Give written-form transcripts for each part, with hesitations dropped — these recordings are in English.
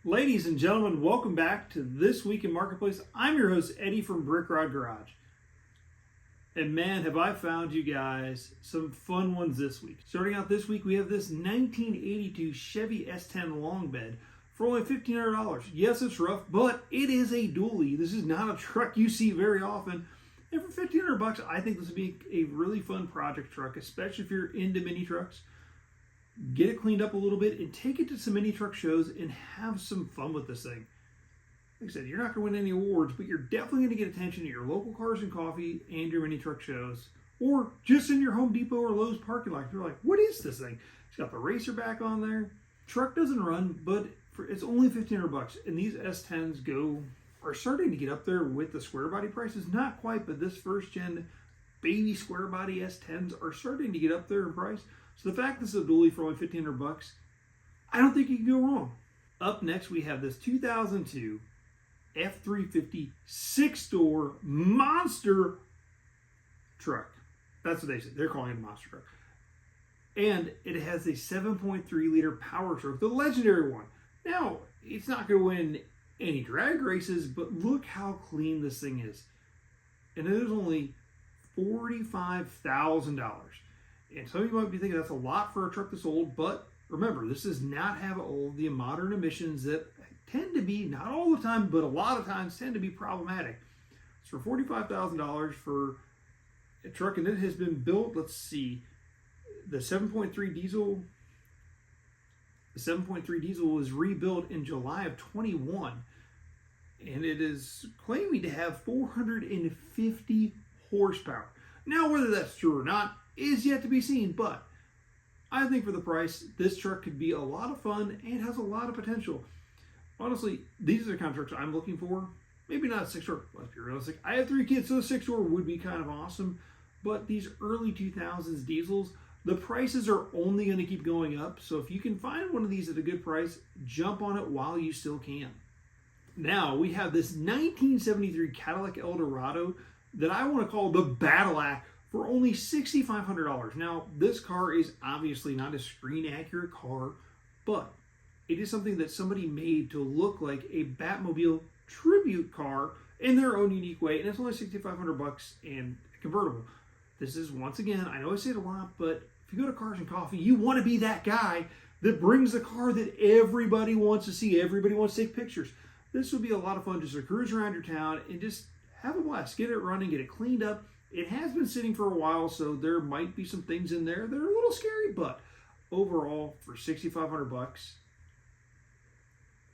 Ladies and gentlemen, welcome back to This Week in Marketplace. I'm your host, Eddie from Brick Rod Garage. And man, have I found you guys some fun ones this week. Starting out this week, we have this 1982 Chevy S10 long bed for only $1,500. Yes, it's rough, but it is a dually. This is not a truck you see very often. And for $1,500, I think this would be a really fun project truck, especially if you're into mini trucks. Get it cleaned up a little bit and take it to some mini truck shows and have some fun with this thing. Like I said, you're not going to win any awards, but you're definitely going to get attention at your local Cars and Coffee and your mini truck shows, or just in your Home Depot or Lowe's parking lot. You're like, what is this thing? It's got the racer back on there. Truck doesn't run, but it's only $1,500. And these S10s are starting to get up there with the square body prices. Not quite, but this first gen baby square body S10s are starting to get up there in price. So the fact this is a dually for only $1,500, I don't think you can go wrong. Up next, we have this 2002 F350 six-door monster truck. That's what they say. They're calling it a monster truck. And it has a 7.3-liter power stroke, the legendary one. Now, it's not going to win any drag races, but look how clean this thing is. And it is only $45,000. And some of you might be thinking that's a lot for a truck this old, but remember, this does not have all the modern emissions that tend to be, not all the time, but a lot of times tend to be problematic. So for $45,000 for a truck, and it has been built, let's see, the 7.3 diesel was rebuilt in July of 21, and it is claiming to have 450 horsepower. Now, whether that's true or not is yet to be seen, but I think for the price, this truck could be a lot of fun and has a lot of potential. Honestly, these are the kind of trucks I'm looking for. Maybe not a six-door, let's be realistic. I have 3 kids, so a six-door would be kind of awesome, but these early 2000s diesels, the prices are only going to keep going up, so if you can find one of these at a good price, jump on it while you still can. Now, we have this 1973 Cadillac Eldorado that I want to call the Battle Act for only $6,500. Now, this car is obviously not a screen-accurate car, but it is something that somebody made to look like a Batmobile tribute car in their own unique way, and it's only $6,500 and convertible. This is, once again, I know I say it a lot, but if you go to Cars and Coffee, you want to be that guy that brings the car that everybody wants to see, everybody wants to take pictures. This would be a lot of fun just to cruise around your town and just have a blast. Get it running, get it cleaned up. It has been sitting for a while, so there might be some things in there that are a little scary, but overall, for $6,500,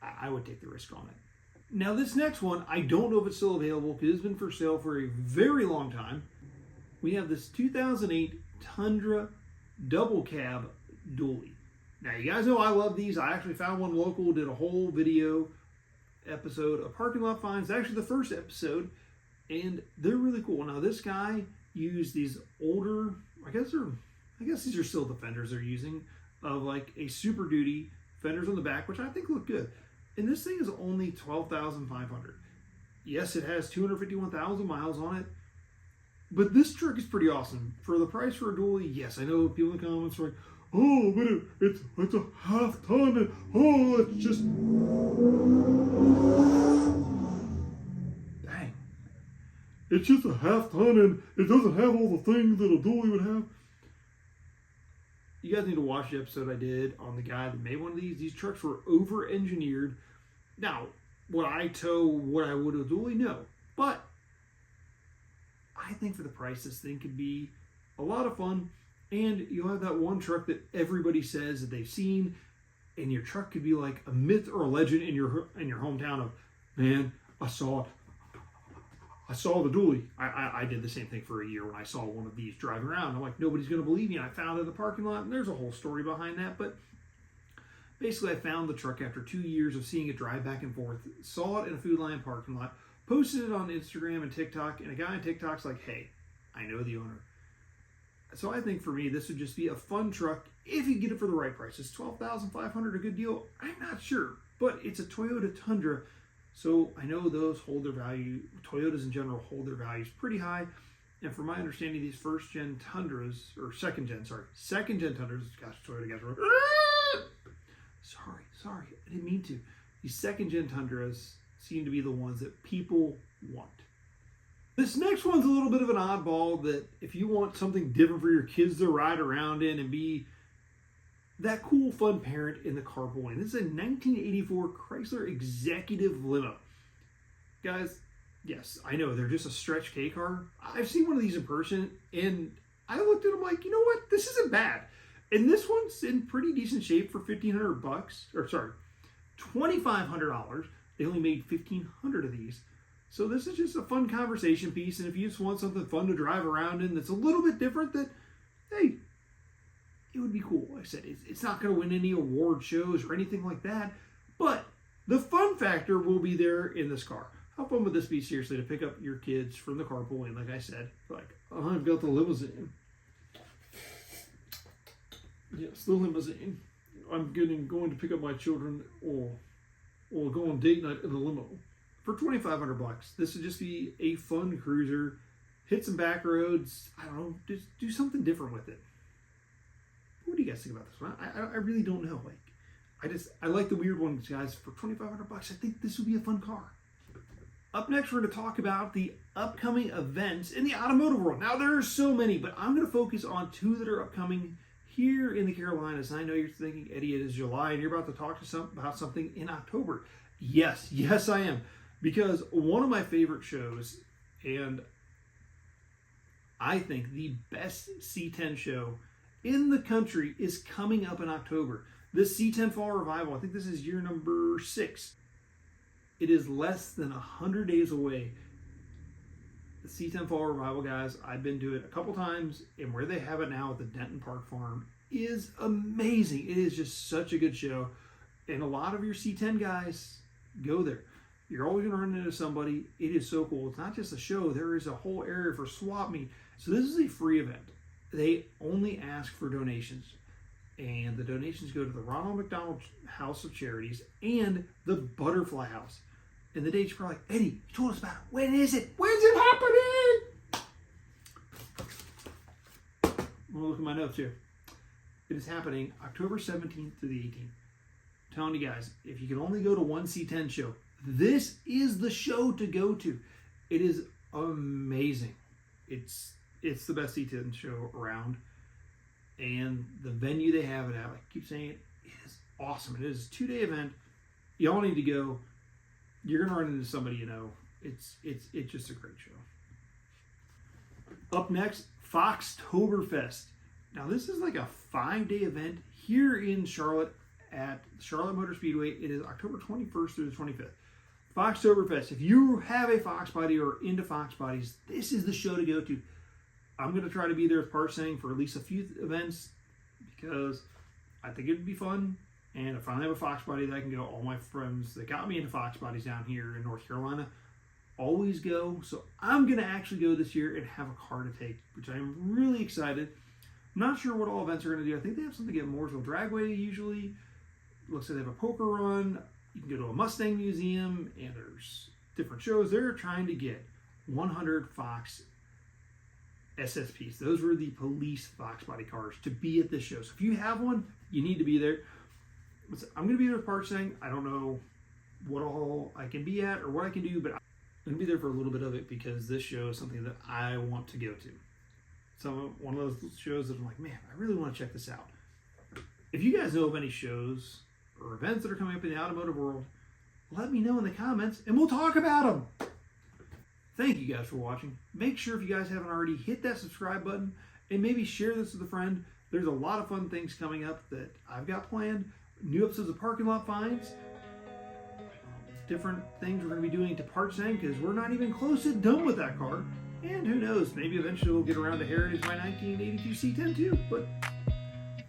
I would take the risk on it. Now, this next one, I don't know if it's still available because it's been for sale for a very long time. We have this 2008 Tundra double cab dually. Now, you guys know I love these. I actually found one local, did a whole video episode of Parking Lot Finds, actually the first episode, and they're really cool. Now, this guy used these older, I guess these are still the fenders they're using, of like a Super Duty fenders on the back, which I think look good. And this thing is only $12,500. Yes, it has 251,000 miles on it, but this truck is pretty awesome. For the price for a dually, yes, I know people in the comments are like, oh, but it's a half ton, and oh, it's just... Dang. It's just a half ton, and it doesn't have all the things that a dually would have. You guys need to watch the episode I did on the guy that made one of these. These trucks were over-engineered. Now, would I tow what I would a dually? No. But I think for the price, this thing could be a lot of fun. And you'll have that one truck that everybody says that they've seen, and your truck could be like a myth or a legend in your hometown of, man, I saw it. I saw the dually. I did the same thing for a year when I saw one of these driving around. I'm like, nobody's going to believe me. I found it in the parking lot, and there's a whole story behind that. But basically, I found the truck after 2 years of seeing it drive back and forth, saw it in a Food Lion parking lot, posted it on Instagram and TikTok, and a guy on TikTok's like, hey, I know the owner. So I think for me, this would just be a fun truck if you get it for the right price. Is $12,500 a good deal? I'm not sure, but it's a Toyota Tundra. So I know those hold their value. Toyotas in general hold their values pretty high. And from my understanding, these first-gen Tundras, or second-gen Tundras, gosh, Toyota guys were, sorry, I didn't mean to. the second-gen Tundras seem to be the ones that people want. This next one's a little bit of an oddball that if you want something different for your kids to ride around in and be that cool, fun parent in the carpool lane. This is a 1984 Chrysler Executive Limo. Guys, yes, I know they're just a stretch K car. I've seen one of these in person, and I looked at them like, you know what? This isn't bad. And this one's in pretty decent shape for $1,500, or sorry, $2,500. They only made 1,500 of these. So this is just a fun conversation piece, and if you just want something fun to drive around in that's a little bit different, that, hey, it would be cool. Like I said, it's not going to win any award shows or anything like that, but the fun factor will be there in this car. How fun would this be, seriously, to pick up your kids from the carpool lane, like I said, like, oh, I've got the limousine. Yes, the limousine. I'm going to pick up my children or go on date night in the limo. For $2,500, this would just be a fun cruiser. Hit some back roads. I don't know, just do something different with it. What do you guys think about this one? I really don't know. Like, I like the weird ones, guys. For $2,500, I think this would be a fun car. Up next, we're going to talk about the upcoming events in the automotive world. Now, there are so many, but I'm going to focus on two that are upcoming here in the Carolinas. I know you're thinking, Eddie, it is July, and you're about to talk about something in October. Yes, I am. Because one of my favorite shows, and I think the best C10 show in the country, is coming up in October. This C10 Fall Revival, I think this is year number 6. It is less than 100 days away. The C10 Fall Revival, guys, I've been to it a couple times, and where they have it now at the Denton Park Farm is amazing. It is just such a good show, and a lot of your C10 guys go there. You're always going to run into somebody. It is so cool. It's not just a show. There is a whole area for swap meet. So this is a free event. They only ask for donations, and the donations go to the Ronald McDonald House of Charities and the Butterfly House. And the dates, you're probably like, Eddie, you told us about it. When is it? When's it happening? I'm going to look at my notes here. It is happening October 17th through the 18th. I'm telling you guys, if you can only go to one C10 show, this is the show to go to. It is amazing. It's the best C10 show around. And the venue they have it at, I keep saying it is awesome. It is a 2-day event. Y'all need to go. You're going to run into somebody you know. It's just a great show. Up next, Foxtoberfest. Now, this is like a 5-day event here in Charlotte at Charlotte Motor Speedway. It is October 21st through the 25th. Foxtoberfest. If you have a Fox body or into Fox bodies, this is the show to go to. I'm going to try to be there with Parsing for at least a few events because I think it would be fun. And if I have a Fox body that I can go, all my friends that got me into Fox bodies down here in North Carolina always go. So I'm going to actually go this year and have a car to take, which I'm really excited. I'm not sure what all events are going to do. I think they have something at Mooresville Dragway usually. Looks like they have a poker run. You can go to a Mustang museum, and there's different shows. They're trying to get 100 Fox SSPs. Those were the police Fox body cars to be at this show. So if you have one, you need to be there. I'm going to be there with Parsing. I don't know what all I can be at or what I can do, but I'm going to be there for a little bit of it because this show is something that I want to go to. So one of those shows that I'm like, man, I really want to check this out. If you guys know of any shows or events that are coming up in the automotive world, let me know in the comments and we'll talk about them. Thank you guys for watching. Make sure if you guys haven't already, hit that subscribe button and maybe share this with a friend. There's a lot of fun things coming up that I've got planned. New episodes of Parking Lot Finds. Different things we're going to be doing to Parsing because we're not even close to done with that car. And who knows, maybe eventually we'll get around to Heritage my 1982 C10 too, but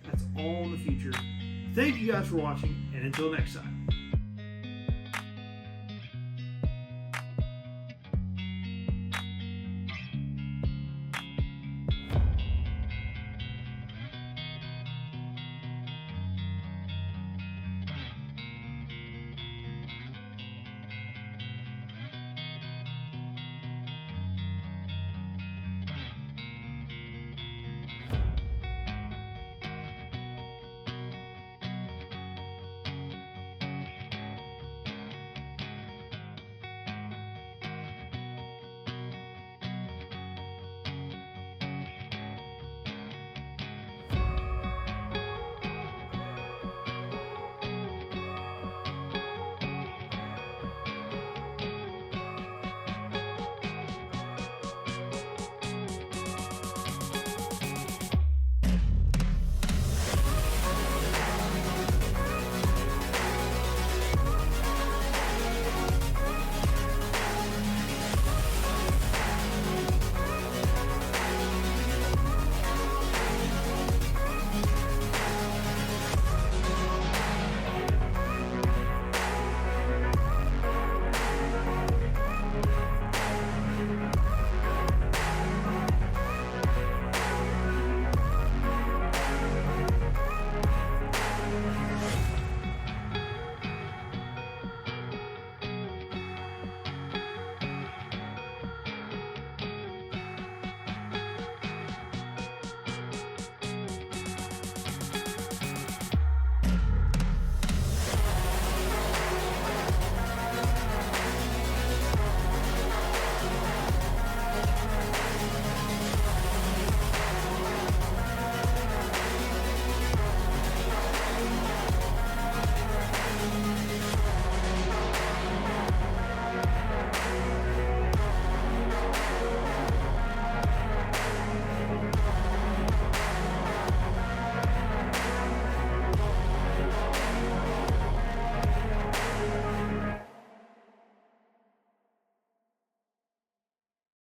that's all in the future. Thank you guys for watching, and until next time.